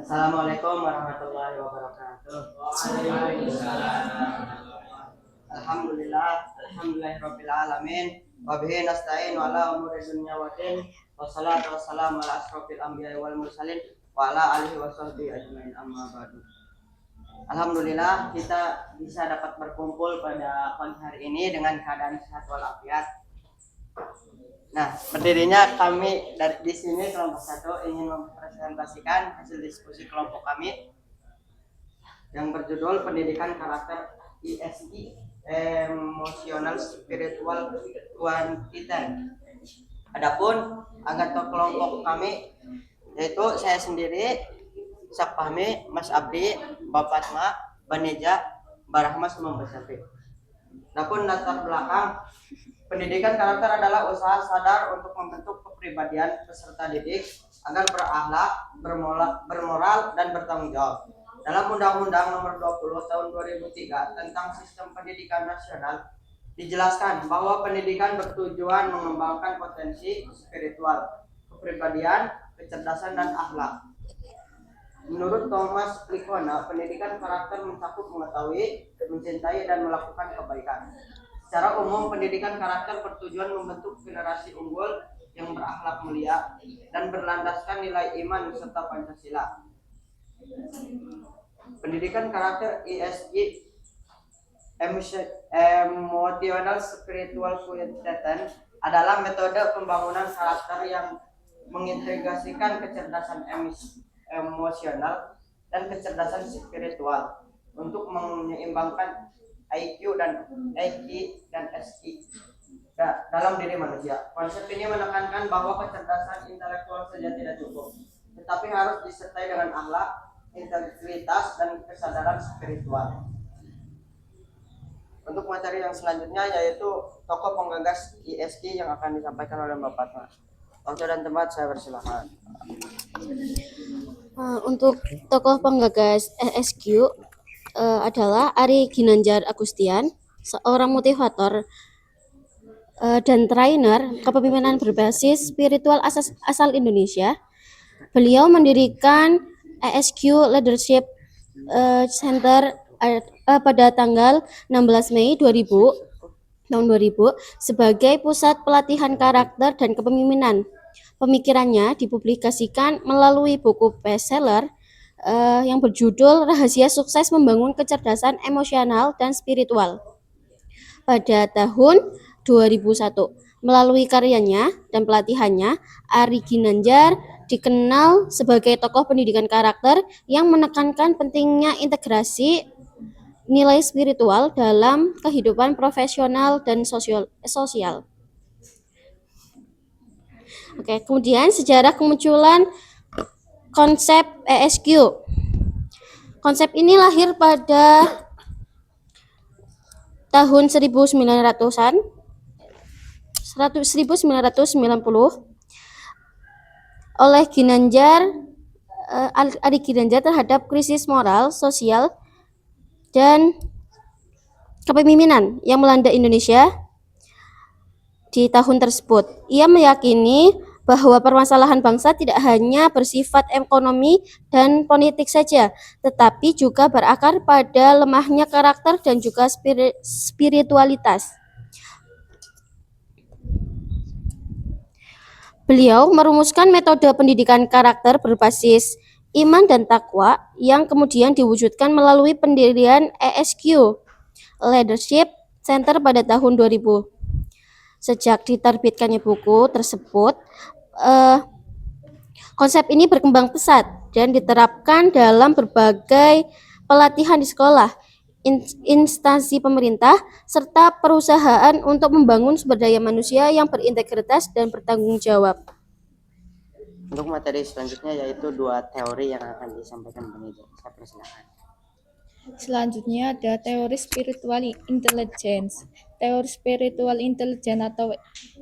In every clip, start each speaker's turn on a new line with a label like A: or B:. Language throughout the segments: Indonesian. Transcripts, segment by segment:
A: Assalamualaikum warahmatullahi wabarakatuh. Alhamdulillahirabbil alamin. Wa bihi nasta'in ala umuri dunya wa din. Wassalatu wassalamu ala asrofil anbiya'i wal mursalin wa ala alihi washabbihi ajmain, amma ba'du. Alhamdulillah kita bisa dapat berkumpul pada pagi hari ini dengan keadaan sehat walafiat. Nah, berdirinya kami di sini kelompok 1 ingin mempresentasikan hasil diskusi kelompok kami yang berjudul Pendidikan Karakter ESI, Emosional Spiritual Kuantiter. Adapun anggota kelompok kami yaitu saya sendiri, Sak Fahmi, Mas Abdi, Bapak Fatma, Baneja, Barahmas, Membesafi. Adapun latar belakang pendidikan karakter adalah usaha sadar untuk membentuk kepribadian peserta didik agar berakhlak, bermoral, dan bertanggung jawab. Dalam Undang-Undang Nomor 20 Tahun 2003 tentang Sistem Pendidikan Nasional dijelaskan bahwa pendidikan bertujuan mengembangkan potensi spiritual, kepribadian, kecerdasan, dan akhlak. Menurut Thomas Licona, pendidikan karakter mencakup mengetahui, mencintai, dan melakukan kebaikan. Secara umum, pendidikan karakter bertujuan membentuk generasi unggul yang berakhlak mulia dan berlandaskan nilai iman serta Pancasila. Pendidikan karakter ESG, Emotional Spiritual Quotient, adalah metode pembangunan karakter yang mengintegrasikan kecerdasan emosional dan kecerdasan spiritual untuk menyeimbangkan IQ dan EQ dan SI dalam diri manusia. Konsep ini menekankan bahwa kecerdasan intelektual saja tidak cukup, tetapi harus disertai dengan akhlak, integritas, dan kesadaran spiritual. Untuk materi yang selanjutnya yaitu tokoh penggagas ISG yang akan disampaikan oleh Bapak Fatma. Waktu dan tempat saya persilakan.
B: Untuk tokoh penggagas ESQ adalah Ari Ginanjar Agustian, seorang motivator dan trainer kepemimpinan berbasis spiritual asal Indonesia. Beliau mendirikan ESQ Leadership Center pada tanggal 16 Mei 2000 sebagai pusat pelatihan karakter dan kepemimpinan. Pemikirannya dipublikasikan melalui buku bestseller yang berjudul Rahasia Sukses Membangun Kecerdasan Emosional dan Spiritual pada tahun 2001. Melalui karyanya dan pelatihannya, Ari Ginanjar dikenal sebagai tokoh pendidikan karakter yang menekankan pentingnya integrasi nilai spiritual dalam kehidupan profesional dan sosial. Oke, kemudian sejarah kemunculan konsep ESQ. Konsep ini lahir pada tahun 1990 oleh Ari Ginanjar terhadap krisis moral, sosial, dan kepemimpinan yang melanda Indonesia di tahun tersebut. Ia meyakini bahwa permasalahan bangsa tidak hanya bersifat ekonomi dan politik saja, tetapi juga berakar pada lemahnya karakter dan juga spiritualitas. Beliau merumuskan metode pendidikan karakter berbasis iman dan takwa yang kemudian diwujudkan melalui pendirian ESQ Leadership Center pada tahun 2000. Sejak diterbitkannya buku tersebut, konsep ini berkembang pesat dan diterapkan dalam berbagai pelatihan di sekolah, instansi pemerintah, serta perusahaan untuk membangun sumber daya manusia yang berintegritas dan bertanggung jawab.
A: Untuk materi selanjutnya yaitu 2 teori yang akan disampaikan Baneja. Saya persilakan.
C: Selanjutnya ada teori spiritual intelligence. Teori spiritual intelligence atau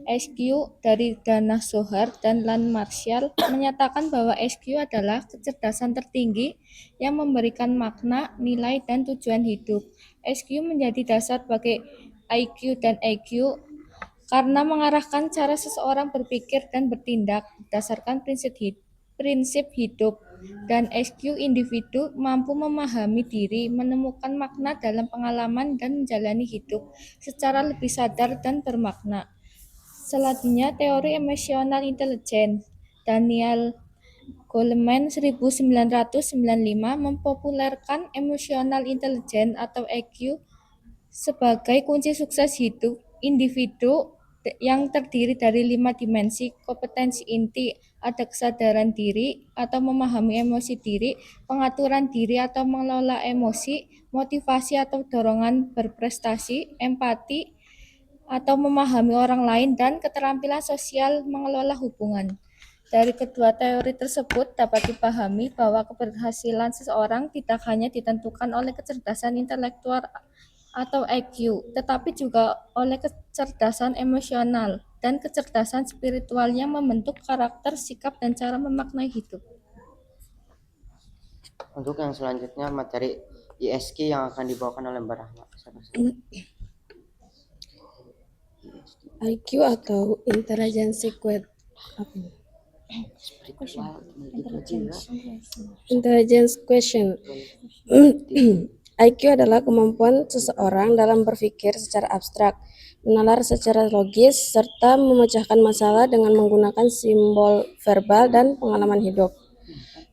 C: SQ dari Dana Zohar dan Lan Marshall menyatakan bahwa SQ adalah kecerdasan tertinggi yang memberikan makna, nilai, dan tujuan hidup. SQ menjadi dasar bagi IQ dan EQ karena mengarahkan cara seseorang berpikir dan bertindak berdasarkan prinsip hidup Dan SQ, individu mampu memahami diri, menemukan makna dalam pengalaman dan menjalani hidup secara lebih sadar dan bermakna. Selanjutnya, teori emosional intelligence. Daniel Goleman 1995 mempopulerkan emotional intelligence atau EQ sebagai kunci sukses hidup individu yang terdiri dari 5 dimensi: kompetensi inti, ada kesadaran diri atau memahami emosi diri, pengaturan diri atau mengelola emosi, motivasi atau dorongan berprestasi, empati atau memahami orang lain, dan keterampilan sosial mengelola hubungan. Dari kedua teori tersebut dapat dipahami bahwa keberhasilan seseorang tidak hanya ditentukan oleh kecerdasan intelektual atau IQ, tetapi juga oleh kecerdasan emosional dan kecerdasan spiritual yang membentuk karakter, sikap, dan cara memaknai hidup.
A: Untuk yang selanjutnya materi ISQ yang akan dibawakan oleh Mbak Rahma.
D: IQ atau intelligence question. IQ adalah kemampuan seseorang dalam berpikir secara abstrak, menalar secara logis, serta memecahkan masalah dengan menggunakan simbol verbal dan pengalaman hidup.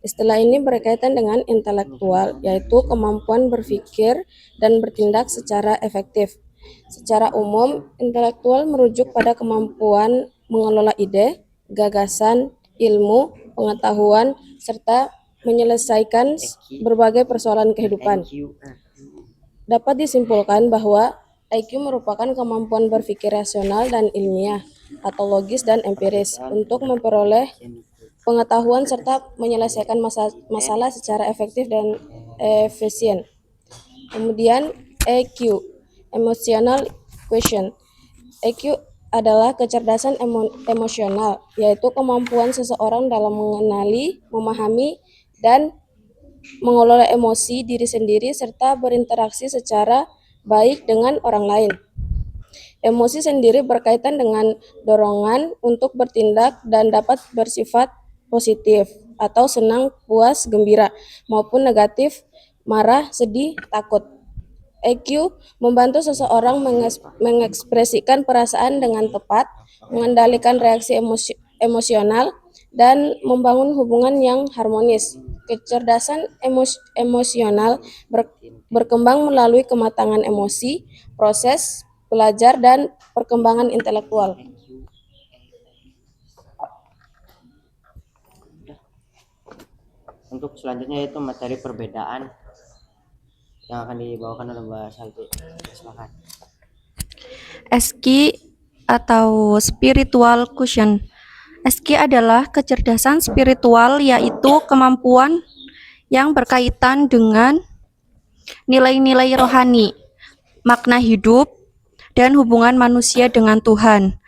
D: Istilah ini berkaitan dengan intelektual, yaitu kemampuan berpikir dan bertindak secara efektif. Secara umum, intelektual merujuk pada kemampuan mengelola ide, gagasan, ilmu, pengetahuan, serta menyelesaikan berbagai persoalan kehidupan. Dapat disimpulkan bahwa IQ merupakan kemampuan berpikir rasional dan ilmiah atau logis dan empiris untuk memperoleh pengetahuan serta menyelesaikan masalah secara efektif dan efisien. Kemudian EQ, emotional question. EQ adalah kecerdasan emosional, yaitu kemampuan seseorang dalam mengenali, memahami, dan mengelola emosi diri sendiri serta berinteraksi secara baik dengan orang lain. Emosi sendiri berkaitan dengan dorongan untuk bertindak dan dapat bersifat positif atau senang, puas, gembira, maupun negatif, marah, sedih, takut. EQ membantu seseorang mengekspresikan perasaan dengan tepat, mengendalikan reaksi emosional, dan membangun hubungan yang harmonis. Kecerdasan emosional berkembang melalui kematangan emosi, proses belajar, dan perkembangan intelektual.
A: Untuk selanjutnya yaitu materi perbedaan yang akan dibawakan oleh Mbak Salti. Silakan.
E: SQ atau spiritual quotient. SQ adalah kecerdasan spiritual, yaitu kemampuan yang berkaitan dengan nilai-nilai rohani, makna hidup, dan hubungan manusia dengan Tuhan.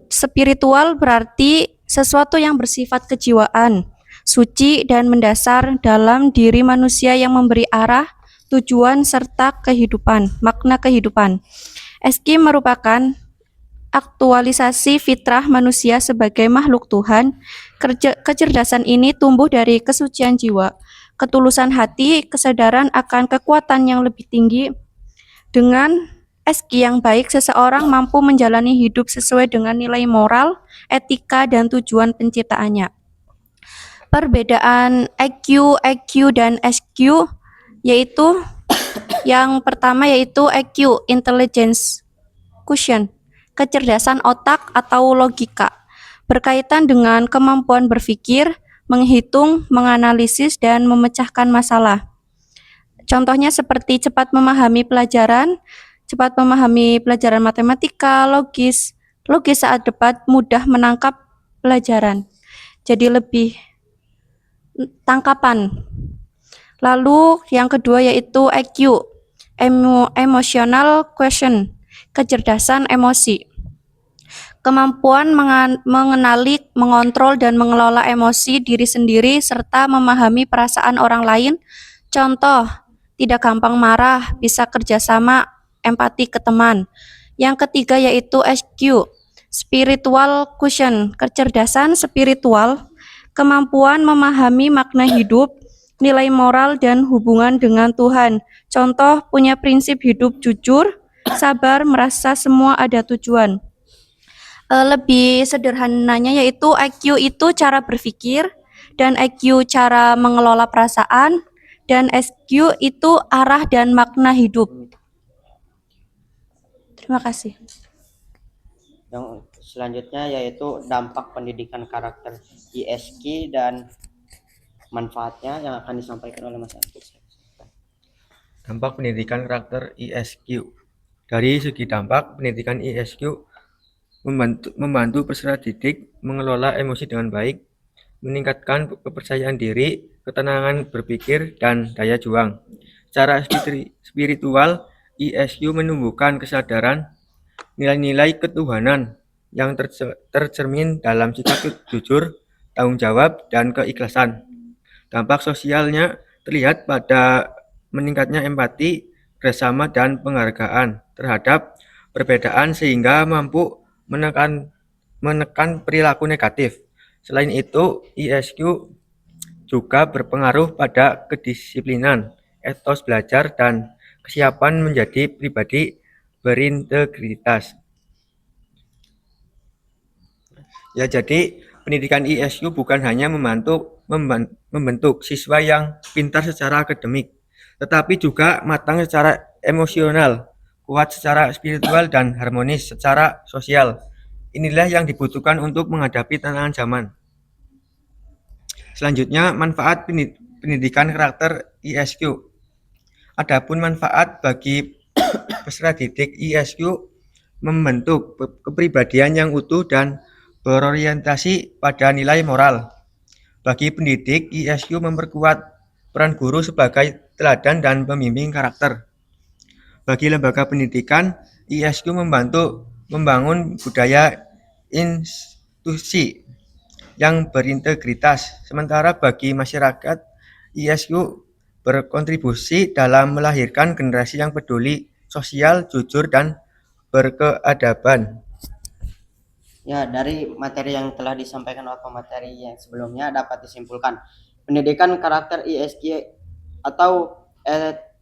E: Spiritual berarti sesuatu yang bersifat kejiwaan, suci dan mendasar dalam diri manusia yang memberi arah, tujuan, serta kehidupan, makna kehidupan. SQ merupakan aktualisasi fitrah manusia sebagai makhluk Tuhan. Kecerdasan ini tumbuh dari kesucian jiwa, ketulusan hati, kesadaran akan kekuatan yang lebih tinggi. Dengan SQ yang baik, seseorang mampu menjalani hidup sesuai dengan nilai moral, etika, dan tujuan penciptaannya. Perbedaan EQ dan SQ yaitu yang pertama yaitu EQ, intelligence quotient, kecerdasan otak atau logika, berkaitan dengan kemampuan berpikir, menghitung, menganalisis, dan memecahkan masalah. Contohnya seperti cepat memahami pelajaran matematika, logis saat debat, mudah menangkap pelajaran, jadi lebih tangkapan. Lalu yang kedua yaitu EQ, emotional quotient, kecerdasan emosi, kemampuan mengenali, mengontrol, dan mengelola emosi diri sendiri serta memahami perasaan orang lain. Contoh, tidak gampang marah, bisa kerjasama, empati ke teman. Yang ketiga yaitu SQ, spiritual quotient, kecerdasan spiritual, kemampuan memahami makna hidup, nilai moral, dan hubungan dengan Tuhan. Contoh, punya prinsip hidup jujur, sabar, merasa semua ada tujuan. Lebih sederhananya yaitu IQ itu cara berpikir, dan IQ cara mengelola perasaan, dan SQ itu arah dan makna hidup. Terima kasih.
A: Yang selanjutnya yaitu dampak pendidikan karakter ISQ dan manfaatnya yang akan disampaikan oleh Mas Agus.
F: Dampak pendidikan karakter ISQ. Dari segi dampak, pendidikan ISQ membantu peserta didik mengelola emosi dengan baik, meningkatkan kepercayaan diri, ketenangan berpikir, dan daya juang. Secara spiritual, ISQ menumbuhkan kesadaran nilai-nilai ketuhanan yang tercermin dalam sikap jujur, tanggung jawab, dan keikhlasan. Dampak sosialnya terlihat pada meningkatnya empati, kerjasama, dan penghargaan terhadap perbedaan sehingga mampu menekan perilaku negatif. Selain itu, ISQ juga berpengaruh pada kedisiplinan, etos belajar, dan kesiapan menjadi pribadi berintegritas. Ya, jadi pendidikan ISQ bukan hanya membentuk siswa yang pintar secara akademik, tetapi juga matang secara emosional, kuat secara spiritual, dan harmonis secara sosial. Inilah yang dibutuhkan untuk menghadapi tantangan zaman. Selanjutnya, manfaat pendidikan karakter ISQ. Adapun manfaat bagi peserta didik ISQ membentuk kepribadian yang utuh dan berorientasi pada nilai moral. Bagi pendidik, ISQ memperkuat peran guru sebagai teladan dan pembimbing karakter. Bagi lembaga pendidikan, ISQ membantu membangun budaya institusi yang berintegritas. Sementara bagi masyarakat, ISQ berkontribusi dalam melahirkan generasi yang peduli, sosial, jujur, dan berkeadaban.
A: Ya, dari materi yang telah disampaikan oleh pemateri yang sebelumnya dapat disimpulkan pendidikan karakter ISQ atau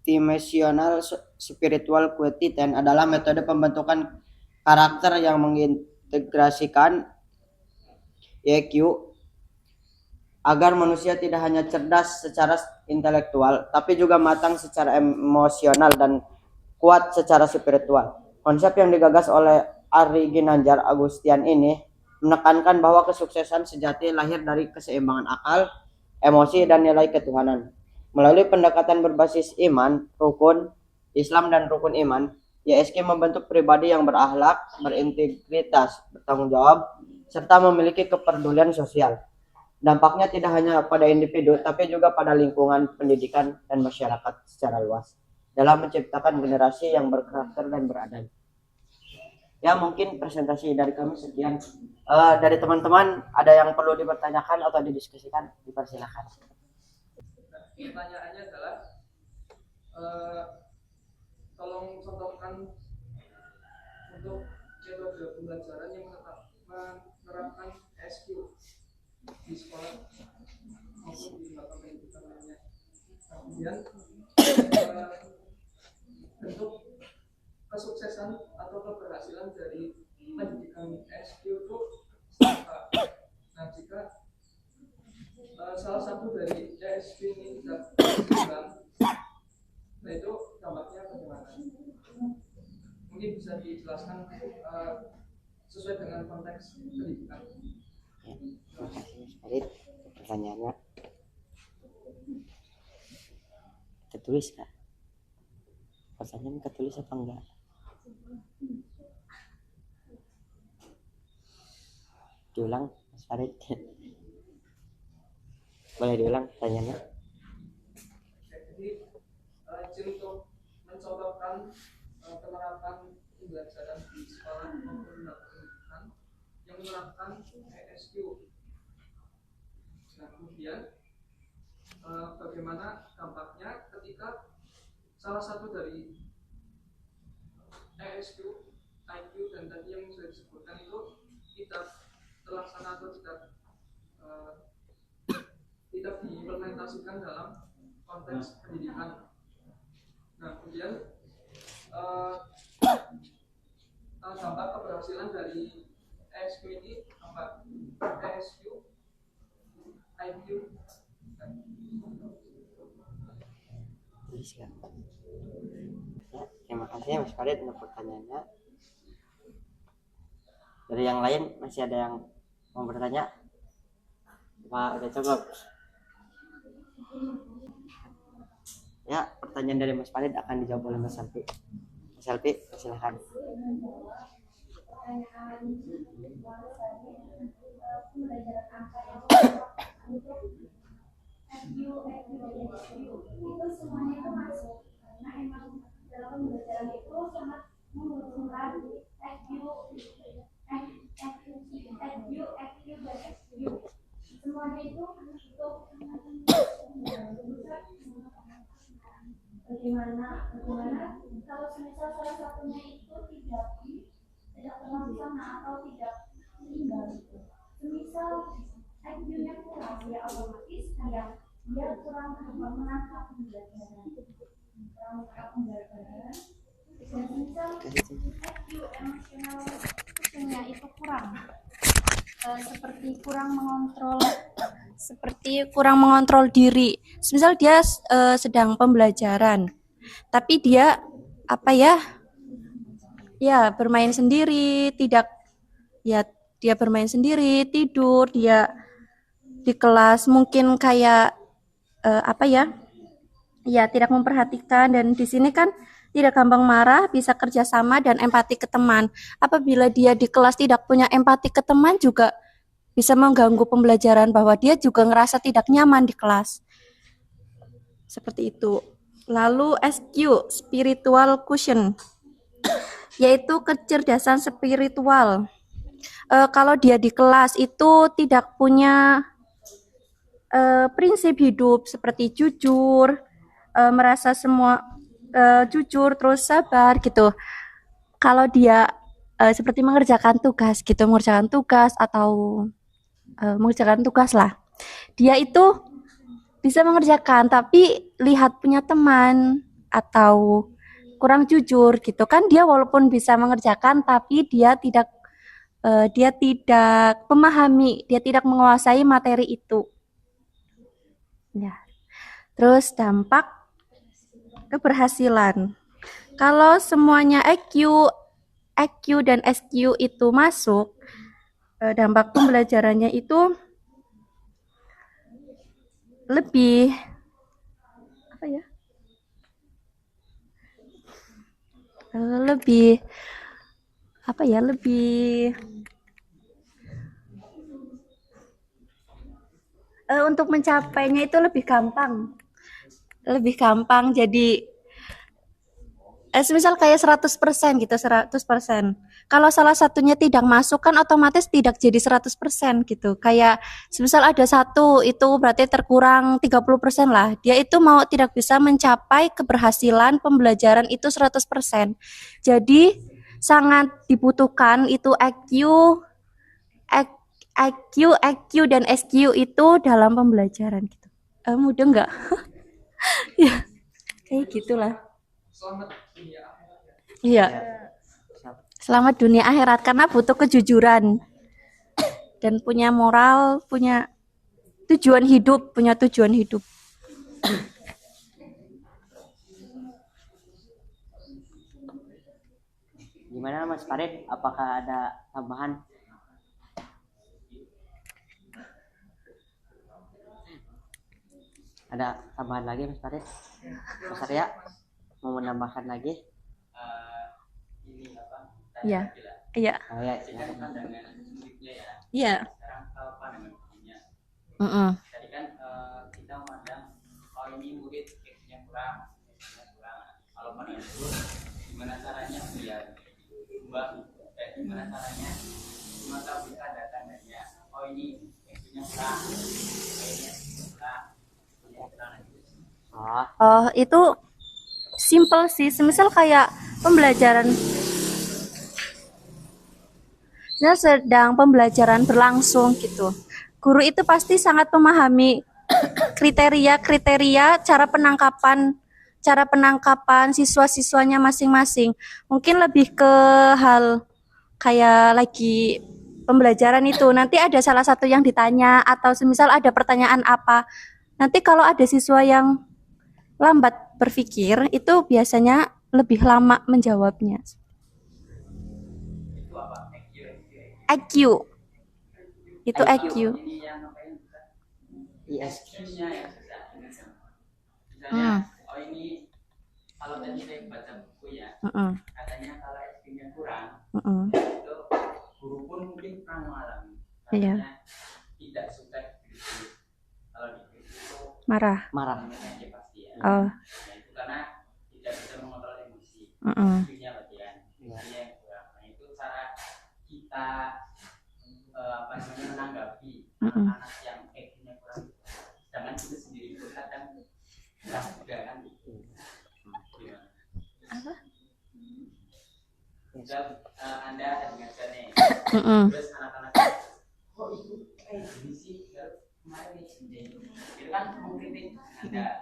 A: Emotional Spiritual Quotient adalah metode pembentukan karakter yang mengintegrasikan IQ agar manusia tidak hanya cerdas secara intelektual, tapi juga matang secara emosional dan kuat secara spiritual. Konsep yang digagas oleh Ari Ginanjar Agustian ini menekankan bahwa kesuksesan sejati lahir dari keseimbangan akal, emosi, dan nilai ketuhanan. Melalui pendekatan berbasis iman, rukun Islam, dan rukun iman, ISQ membentuk pribadi yang berakhlak, berintegritas, bertanggung jawab, serta memiliki kepedulian sosial. Dampaknya tidak hanya pada individu, tapi juga pada lingkungan pendidikan dan masyarakat secara luas dalam menciptakan generasi yang berkarakter dan beradab. Ya, mungkin presentasi dari kami sekian. Dari teman-teman ada yang perlu dipertanyakan atau didiskusikan, dipersilakan.
G: Pertanyaannya adalah tolong contohkan untuk metode pembelajaran yang menerapkan SQ di sekolah maupun di lembaga pendidikan lainnya. Kemudian bentuk kesuksesan atau keberhasilan dari pendidikan SQ itu apa? Nah, jika salah satu dari SQ ini tidak hilang, nah itu dampaknya bagaimana? Mungkin bisa dijelaskan sesuai dengan konteks pendidikan.
A: Terima kasih Mas Farid. Pertanyaannya tertulis Kak? Pertanyaan tertulis apa enggak? Diulang Mas Farid. Boleh diulang pertanyaannya?
G: Jadi untuk mencontohkan penerapan pembelajaran di sekolah maupun lembaga pendidikan yang menerapkan ESQ. Nah, kemudian bagaimana dampaknya ketika salah satu dari ESQ, IQ, dan tadi yang sudah disebutkan itu tidak terlaksana atau tidak tidak diimplementasikan dalam konteks pendidikan. Nah, kemudian dampak keberhasilan dari ESQ ini apa? ESQ, IQ.
A: Ya, terima kasih Mas Farid untuk pertanyaannya. Dari yang lain masih ada yang mau bertanya? Pak, udah cukup. Ya, pertanyaan dari Mas Farid akan dijawab oleh Mas Selvi. Mas Selvi, silakan.
E: Itu seperti kurang mengontrol diri. Misal dia sedang pembelajaran, tapi dia bermain sendiri, dia bermain sendiri, tidur, dia di kelas mungkin kayak tidak memperhatikan, dan di sini kan tidak gampang marah, bisa kerjasama dan empati ke teman. Apabila dia di kelas tidak punya empati ke teman, juga bisa mengganggu pembelajaran, bahwa dia juga ngerasa tidak nyaman di kelas. Seperti itu. Lalu SQ, spiritual quotient, yaitu kecerdasan spiritual. Kalau dia di kelas itu tidak punya prinsip hidup seperti jujur, merasa semua jujur, terus sabar gitu. Kalau dia seperti mengerjakan tugas atau mengerjakan tugas lah, dia itu bisa mengerjakan, tapi lihat punya teman atau kurang jujur gitu kan, dia walaupun bisa mengerjakan tapi dia tidak memahami, dia tidak menguasai materi itu. Ya. Terus dampak keberhasilan. Kalau semuanya EQ dan SQ itu masuk, dampak pembelajarannya itu lebih untuk mencapainya itu lebih gampang. Jadi misal kayak 100% gitu, 100%. Kalau salah satunya tidak masuk kan otomatis tidak jadi 100% gitu. Kayak misal ada satu, itu berarti terkurang 30% lah. Dia itu tidak bisa mencapai keberhasilan pembelajaran itu 100%. Jadi sangat dibutuhkan itu EQ dan SQ itu dalam pembelajaran gitu. Mudah nggak? Ya, kayak gitulah.
G: Selamat dunia akhirat.
E: Iya. Selamat dunia akhirat, karena butuh kejujuran dan punya moral, punya tujuan hidup.
A: Gimana Mas Farid? Apakah ada tambahan? Ada tambahan lagi Mas Farid? Mas Arya mau menambahkan lagi?
E: Iya. Iya.
A: Oh ya, silakan.
E: Iya.
H: Tadi kan kita memandang ini murid yang kurang. Kalau pada itu gimana caranya biar gimana caranya mata bisa datangnya ini yang kurang,
E: Itu simple sih. Semisal kayak sedang pembelajaran berlangsung gitu. Guru itu pasti sangat memahami kriteria cara penangkapan siswa-siswanya masing-masing. Mungkin lebih ke hal kayak lagi pembelajaran itu. Nanti ada salah satu yang ditanya atau semisal ada pertanyaan apa. Nanti kalau ada siswa yang lambat berpikir, itu biasanya lebih lama menjawabnya.
H: Itu apa?
E: IQ. Itu IQ.
H: Ini yang ngapain?
A: ISQ.
H: Q-nya yang susah. Misalnya, oh ini kalau tadi saya baca buku ya, katanya kalau IQ-nya kurang, itu guru pun mungkin kurang mengalami.
E: Iya.
H: Katanya tidak suka dikritik. Kalau dikritik itu
E: Marah.
H: namanya pasti ya.
E: Oh.
H: Nah, itu karena tidak bisa mengontrol emosi. IQ-nya berarti kan. IQ-nya yang kurang. Nah, itu cara kita menanggapi anak-anak yang IQ-nya kurang. Sedangkan kita sendiri itu kadang kurang juga kan. Gimana?
E: Apa?
H: Misal Anda ada ngajar nih, terus anak-anak kok itu gini sih kemarin nih, itu kan mengkritik Anda.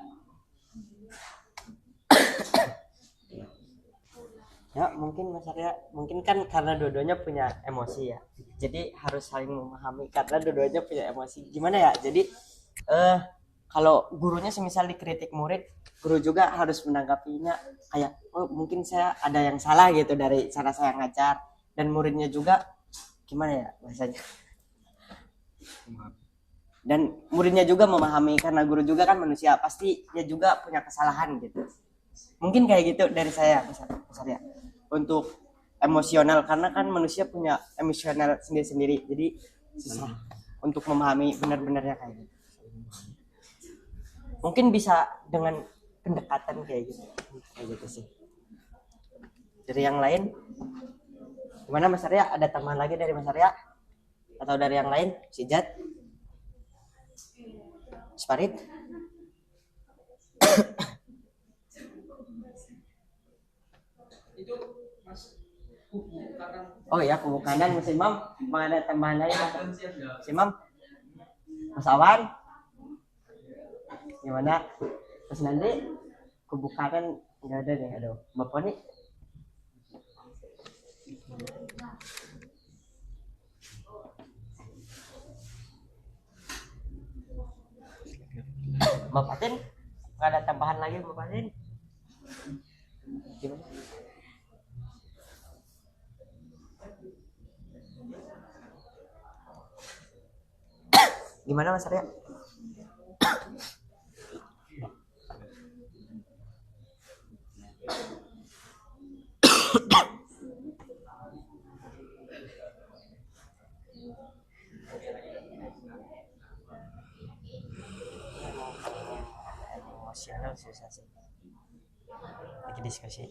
A: Ya mungkin Mas Arya, mungkin kan karena dua-duanya punya emosi ya, jadi harus saling memahami karena dua-duanya punya emosi. Gimana ya, jadi kalau gurunya semisal dikritik murid, guru juga harus menanggapinya kayak oh mungkin saya ada yang salah gitu dari cara saya ngajar, dan muridnya juga gimana ya bahasanya, dan muridnya juga memahami karena guru juga kan manusia, pasti dia juga punya kesalahan gitu. Mungkin kayak gitu dari saya Mas Arya. Untuk emosional, karena kan manusia punya emosional sendiri-sendiri, jadi susah untuk memahami benar-benarnya kayak gitu. Mungkin bisa dengan pendekatan kayak gitu sih. Dari yang lain gimana Mas Arya, ada tambahan lagi dari Mas Arya atau dari yang lain? Sijat, Sparit?
G: Itu Mas kubu kanan.
A: Oh ya, kubu kanan Mas Imam, mana ada tambahan lain Mas Imam? Mas Awan? Gimana? Mas Nandi? Kubu kanan nggak ada nih, aduh. Bapak nih? Bapak Tin? Nggak ada tambahan lagi Bapak Tin? Gimana? Gimana Mas Arya? Emosional susah sih. Lagi diskusi.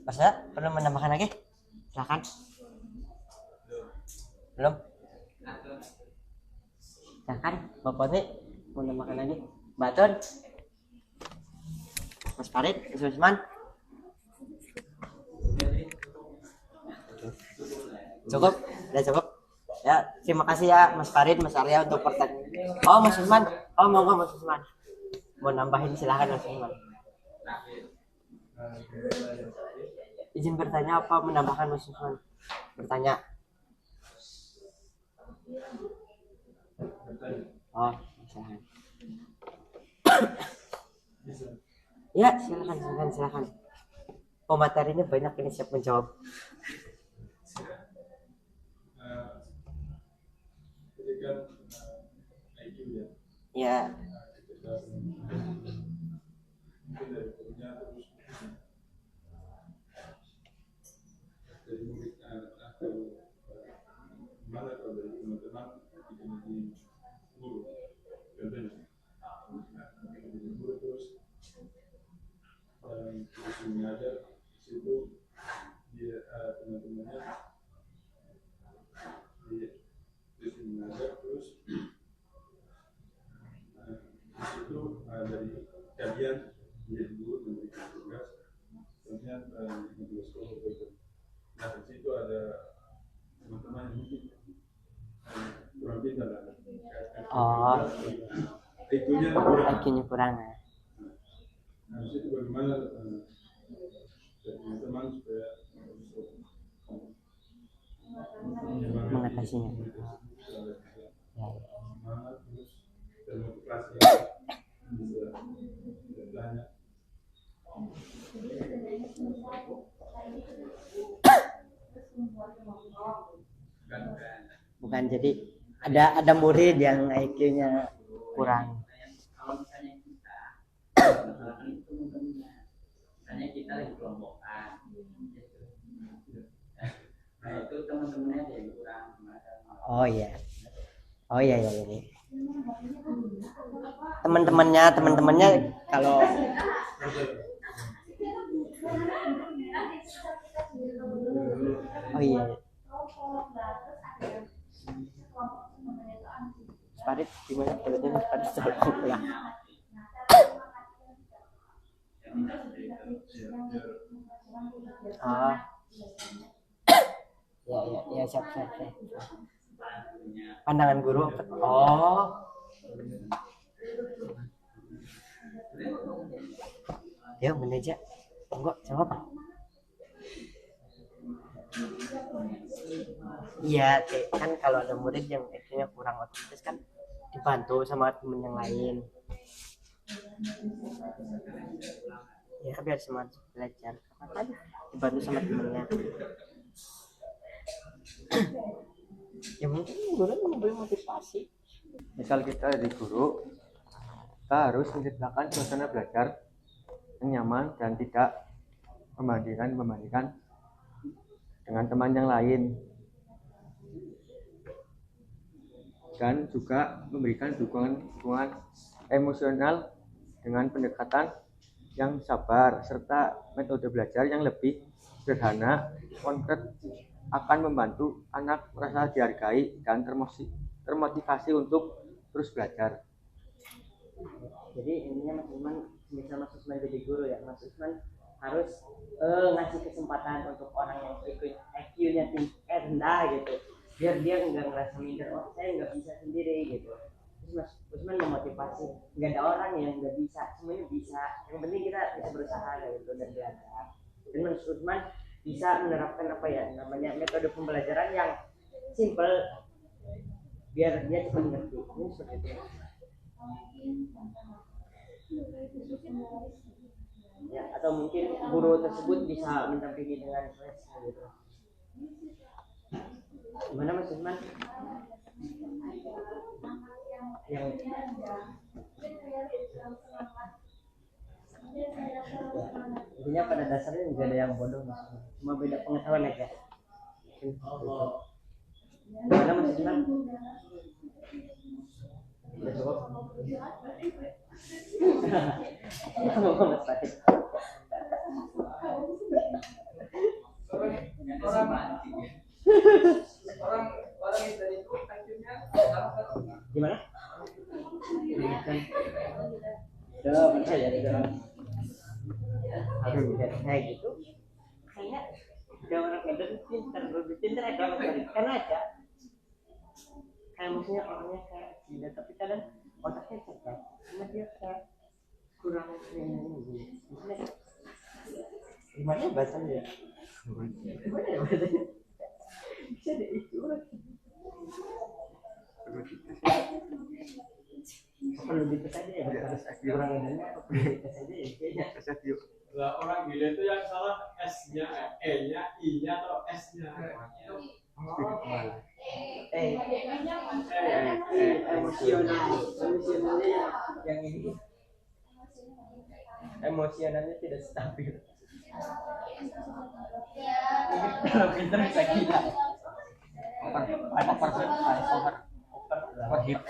A: Mas ya, perlu menambahkan lagi? Silakan. Belum? Silakan, Bapak nih mau menambahkan lagi. Mbak Tun, Mas Farid, Mas Usman. Cukup? Udah cukup? Ya, terima kasih ya Mas Farid, Mas Arya untuk pertanyaan. Oh, Mas Usman. Oh, monggo Mas Usman. Mau nambahin silakan Mas Usman. Izin bertanya apa menambahkan Mas Usman? Bertanya. Oh, silakan. Ya, silakan. Pematerinya banyak, ini siap menjawab. Ya.
I: Gimana kalau dari teman-teman bikin guru, contohnya guru terus mengajar situ dia teman-temannya terus mengajar terus di situ dari kalian menjadi guru memberikan tugas misalnya di dua sekolah begitu. Nah di situ ada teman-teman yang mungkin kurang pintar lah.
A: Oh,
I: IQ-nya kurang.
A: IQ-nya kurang ya.
I: Nah di situ bagaimana teman-teman supaya
A: Mengatasinya.
I: semangat terus termotivasi bisa tanya.
A: Bukan, jadi ada murid yang IQ-nya kurang.
H: Kalau misalnya kita itu misalnya kita lagi kelompokan gitu. Nah itu teman-temannya ada yang kurang.
A: Oh iya. Oh iya. Teman-temannya kalau oh iya. Farid gimana pendapat Farid soal pulang? Ah. Ya siap. Pandangan guru. Oh. Ya, meneja. Enggak, jawab. Iya, kan kalau ada murid yang IQ-nya kurang otomatis kan dibantu sama temen yang lain. Ya, biar semangat belajar. Apa dibantu sama temennya. Ya mungkin guru memberi motivasi.
F: Misal kita jadi guru, kita harus menciptakan suasana belajar yang nyaman dan tidak membandingkan dengan teman yang lain, dan juga memberikan dukungan emosional dengan pendekatan yang sabar serta metode belajar yang lebih sederhana, konkret, akan membantu anak merasa dihargai dan termotivasi untuk terus belajar.
A: Jadi intinya Mas Usman, misal Mas Usman jadi guru ya, Mas Usman harus ngasih kesempatan untuk orang yang IQ-nya rendah gitu, biar dia nggak ngerasa minder, oh saya nggak bisa sendiri gitu. Terus Mas Usman memotivasi, nggak ada orang yang nggak bisa, semuanya bisa, yang penting kita bisa berusaha gitu dan belajar. Dan Mas Usman bisa menerapkan apa ya namanya metode pembelajaran yang simple biar dia cepat ngerti. Ini seperti itu. Ya, atau mungkin guru tersebut bisa mendampingi dengan kelas gitu. Gimana Mas Usman? Yang intinya pada dasarnya nggak ada yang bodoh Mas Usman. Cuma beda pengetahuan aja. Gimana Mas Usman? Udah cukup? Mas Farid.
G: orang yang tadi itu akhirnya
A: Gimana? Udah, percaya ya. Aduh, kayak gitu. Kayaknya ada orang Medan pintar, lebih pintar ada Mas Farid. Karena ada kayak maksudnya orangnya kayak gila, tapi kadang otaknya cerdas, cuma dia kayak kurang ini. Gimana bahasanya ya? Gimana ya bahasanya? Bisa deh itu. Perlu dites aja ya, harus kurang ini. Perlu dites aja ya, kayaknya.
I: Lah orang gila itu yang salah S-nya, E-nya, I-nya atau S-nya.
A: Emosionalnya yang ini. Emosionalnya tidak stabil. Kalau pintar bisa gila. Overhit.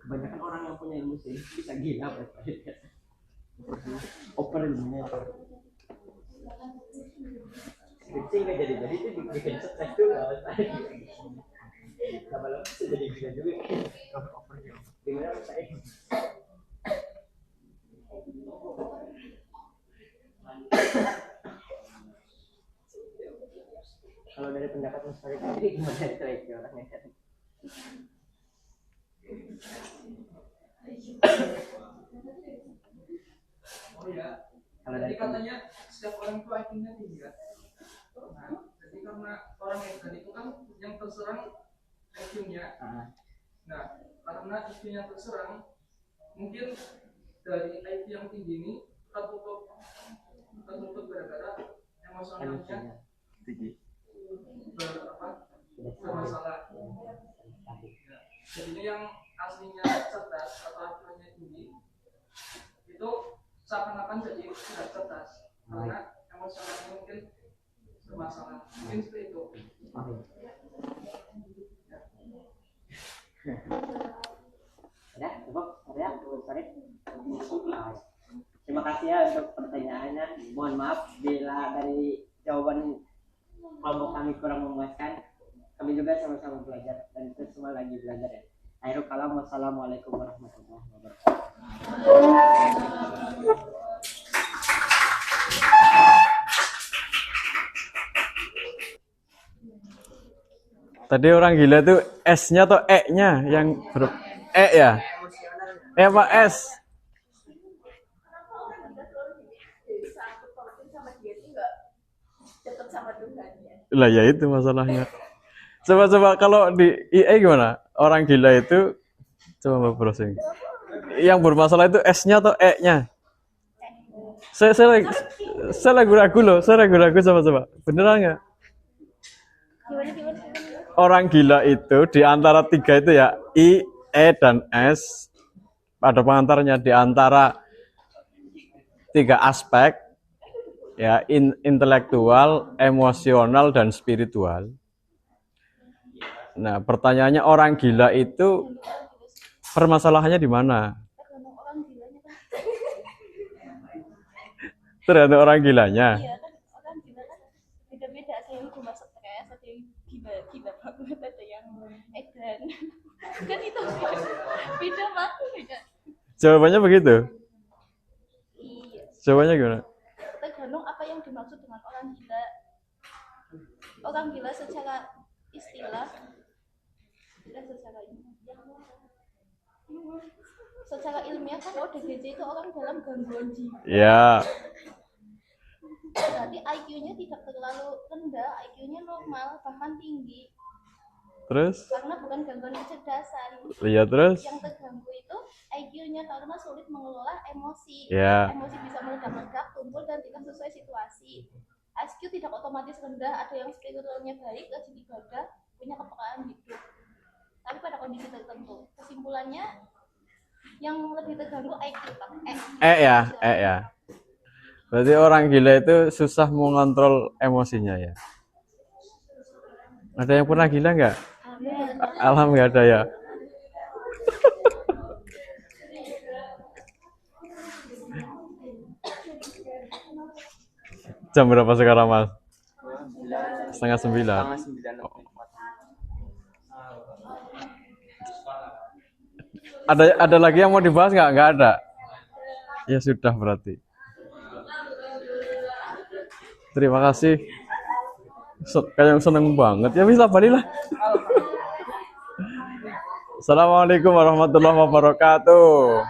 A: Kebanyakan orang yang punya emosi bisa gila berarti. Over ini. Skripsi nggak jadi itu bikin stres juga. Lama-lama bisa jadi gila juga. Gimana saya? Kalau dari pendapat Mas Farid sendiri gimana itu IQ orangnya?
G: Oh ya,
A: Kalau
G: jadi
A: dari
G: katanya setiap orang itu IQ-nya tinggi kan? Nah, jadi karena orang edan itu kan yang terserang IQ-nya. Nah, karena IQ-nya terserang, mungkin dari IQ yang tinggi ini tertutup gara-gara emosionalnya bermasalah. Jadinya yang aslinya cerdas atau IQ-nya tinggi itu seakan-akan jadi tidak cerdas karena emosionalnya mungkin bermasalah. Mungkin seperti itu.
A: Ya, cukup ya, Mas Farid. Terima kasih ya untuk pertanyaannya. Mohon maaf bila dari jawaban kelompok kami kurang memuaskan. Kami juga sama-sama belajar dan kita semua lagi belajar ya. Akhirul kalam, wassalamualaikum warahmatullahi wabarakatuh.
J: Tadi orang gila tuh S-nya atau E-nya yang E ya? E apa S? Lah ya itu masalahnya. Coba kalau di IE gimana? Orang gila itu coba Mbak browsing. Yang bermasalah itu S-nya atau E-nya? Saya ragu-ragu loh, saya ragu-ragu coba. Beneran nggak? Orang gila itu di antara tiga itu ya I, E, dan S. Ada pengantarnya di antara tiga aspek ya, intelektual, emosional, dan spiritual. Nah, pertanyaannya orang gila itu permasalahannya di mana? Tergantung orang gilanya.
C: Iya kan orang gila kan beda-beda, ada yang cuma stres, ada yang gila banget, ada yang edan. Kan itu beda banget beda.
J: Jawabannya begitu?
C: Iya.
J: Jawabannya gimana?
C: Tergantung apa yang dimaksud dengan orang gila. Orang gila secara istilah, secara ilmiah kan ODGJ itu orang dalam gangguan jiwa.
J: Ya.
C: Berarti IQ-nya tidak terlalu rendah, IQ-nya normal, bahkan tinggi.
J: Terus?
C: Karena bukan gangguan kecerdasan.
J: Iya, terus?
C: Yang terganggu itu IQ-nya karena sulit mengelola emosi.
J: Ya.
C: Emosi bisa meledak-ledak, tumpul dan tidak sesuai situasi. IQ tidak otomatis rendah, ada yang spiritualnya baik, rajin ibadah, punya kepekaan hidup. Tapi pada kondisi tertentu. Kesimpulannya yang lebih terganggu IQ, Pak.
J: E ya. Berarti orang gila itu susah mengontrol emosinya ya. Ada yang pernah gila nggak? Alhamdulillah nggak ada ya. Jam berapa sekarang Mas? 8:30. Ada lagi yang mau dibahas nggak? Nggak ada. Ya sudah berarti. Terima kasih. Kayak seneng banget ya, bisa balilah. Assalamualaikum warahmatullahi wabarakatuh.